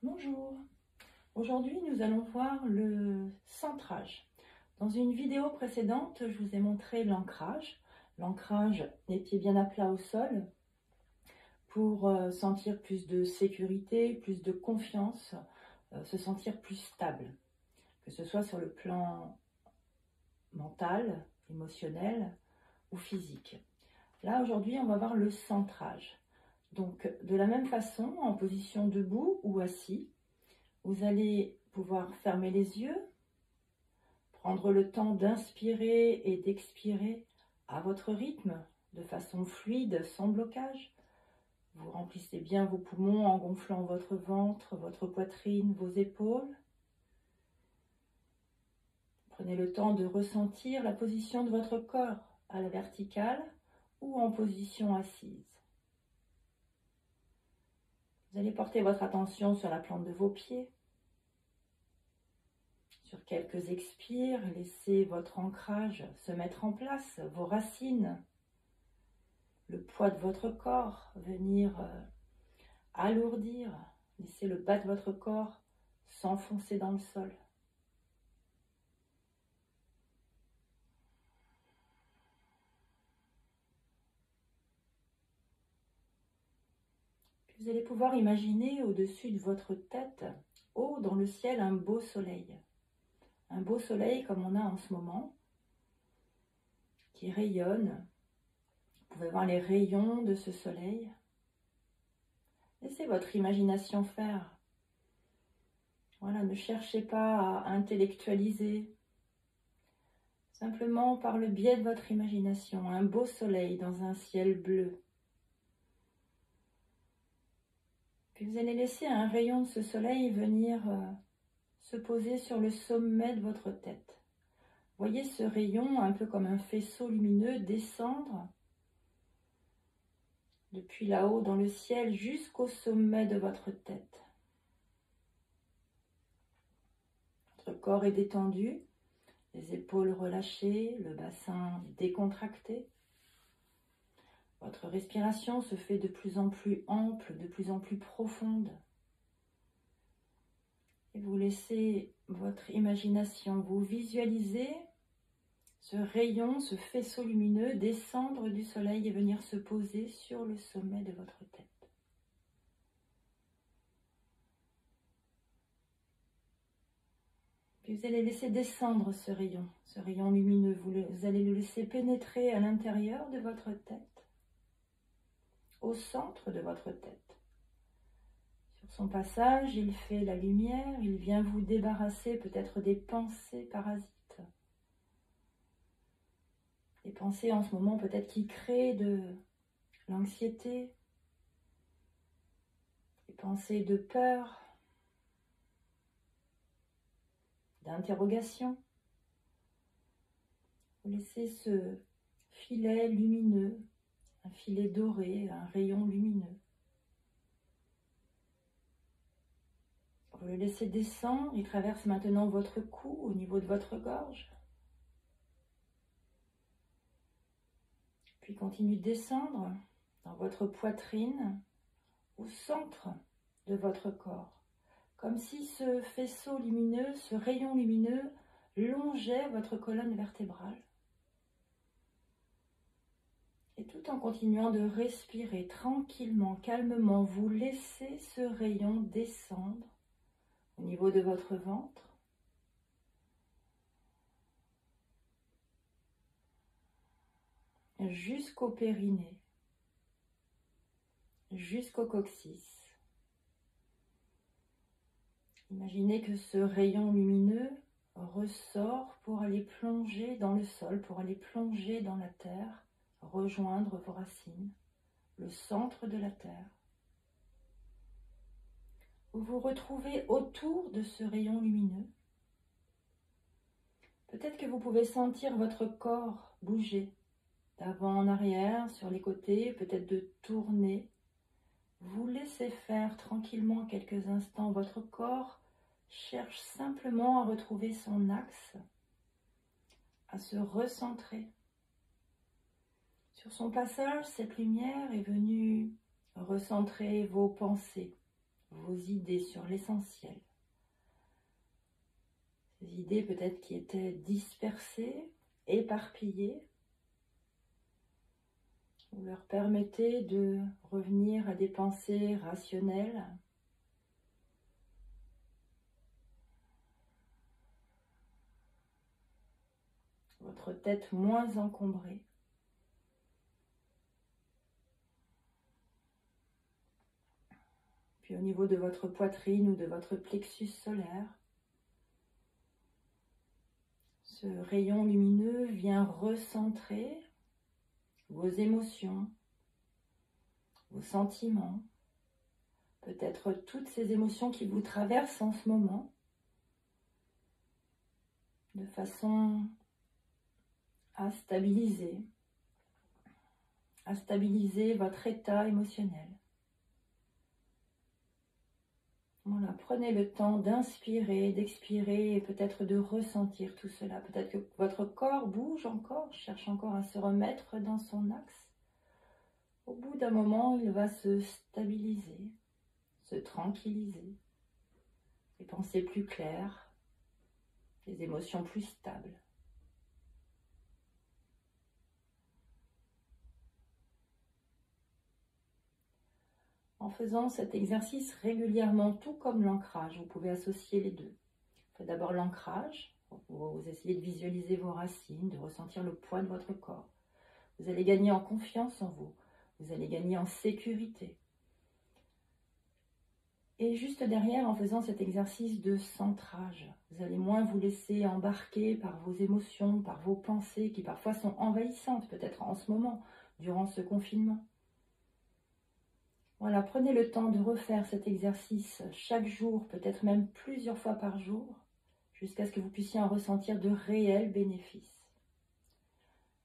Bonjour, aujourd'hui nous allons voir le centrage. Dans une vidéo précédente, je vous ai montré l'ancrage. L'ancrage, les pieds bien à plat au sol, pour sentir plus de sécurité, plus de confiance, se sentir plus stable, que ce soit sur le plan mental, émotionnel ou physique. Là aujourd'hui on va voir le centrage. Donc, de la même façon, en position debout ou assis, vous allez pouvoir fermer les yeux, prendre le temps d'inspirer et d'expirer à votre rythme, de façon fluide, sans blocage. Vous remplissez bien vos poumons en gonflant votre ventre, votre poitrine, vos épaules. Prenez le temps de ressentir la position de votre corps à la verticale ou en position assise. Vous allez porter votre attention sur la plante de vos pieds. Sur quelques expires, laissez votre ancrage se mettre en place, vos racines, le poids de votre corps venir alourdir. Laissez le bas de votre corps s'enfoncer dans le sol. Vous allez pouvoir imaginer au-dessus de votre tête, haut dans le ciel, un beau soleil. Un beau soleil comme on a en ce moment, qui rayonne. Vous pouvez voir les rayons de ce soleil. Laissez votre imagination faire. Voilà, ne cherchez pas à intellectualiser. Simplement par le biais de votre imagination, un beau soleil dans un ciel bleu. Puis vous allez laisser un rayon de ce soleil venir se poser sur le sommet de votre tête. Voyez ce rayon, un peu comme un faisceau lumineux, descendre depuis là-haut dans le ciel jusqu'au sommet de votre tête. Votre corps est détendu, les épaules relâchées, le bassin décontracté. Votre respiration se fait de plus en plus ample, de plus en plus profonde. Et vous laissez votre imagination, vous visualiser ce rayon, ce faisceau lumineux descendre du soleil et venir se poser sur le sommet de votre tête. Puis vous allez laisser descendre ce rayon lumineux. Vous allez le laisser pénétrer à l'intérieur de votre tête, au centre de votre tête. Sur son passage, il fait la lumière, il vient vous débarrasser peut-être des pensées parasites. Des pensées en ce moment peut-être qui créent de l'anxiété, des pensées de peur, d'interrogation. Vous laissez ce filet lumineux, un filet doré, un rayon lumineux. Vous le laissez descendre, il traverse maintenant votre cou au niveau de votre gorge. Puis continue de descendre dans votre poitrine, au centre de votre corps. Comme si ce faisceau lumineux, ce rayon lumineux longeait votre colonne vertébrale. Et tout en continuant de respirer tranquillement, calmement, vous laissez ce rayon descendre au niveau de votre ventre. Jusqu'au périnée, jusqu'au coccyx. Imaginez que ce rayon lumineux ressort pour aller plonger dans le sol, pour aller plonger dans la terre, rejoindre vos racines, le centre de la terre. Vous vous retrouvez autour de ce rayon lumineux. Peut-être que vous pouvez sentir votre corps bouger d'avant en arrière, sur les côtés, peut-être de tourner. Vous laissez faire tranquillement quelques instants. Votre corps cherche simplement à retrouver son axe, à se recentrer. Sur son passage, cette lumière est venue recentrer vos pensées, vos idées sur l'essentiel. Ces idées peut-être qui étaient dispersées, éparpillées. Vous leur permettez de revenir à des pensées rationnelles. Votre tête moins encombrée. Puis au niveau de votre poitrine ou de votre plexus solaire, ce rayon lumineux vient recentrer vos émotions, vos sentiments, peut-être toutes ces émotions qui vous traversent en ce moment, de façon à stabiliser votre état émotionnel. Voilà, prenez le temps d'inspirer, d'expirer et peut-être de ressentir tout cela. Peut-être que votre corps bouge encore, cherche encore à se remettre dans son axe. Au bout d'un moment, il va se stabiliser, se tranquilliser. Les pensées plus claires, les émotions plus stables. En faisant cet exercice régulièrement, tout comme l'ancrage, vous pouvez associer les deux. Faites d'abord l'ancrage, vous essayez de visualiser vos racines, de ressentir le poids de votre corps. Vous allez gagner en confiance en vous, vous allez gagner en sécurité. Et juste derrière, en faisant cet exercice de centrage, vous allez moins vous laisser embarquer par vos émotions, par vos pensées qui parfois sont envahissantes, peut-être en ce moment, durant ce confinement. Voilà, prenez le temps de refaire cet exercice chaque jour, peut-être même plusieurs fois par jour, jusqu'à ce que vous puissiez en ressentir de réels bénéfices.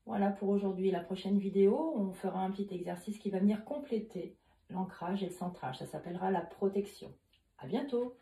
Voilà pour aujourd'hui. La prochaine vidéo, on fera un petit exercice qui va venir compléter l'ancrage et le centrage. Ça s'appellera la protection. À bientôt!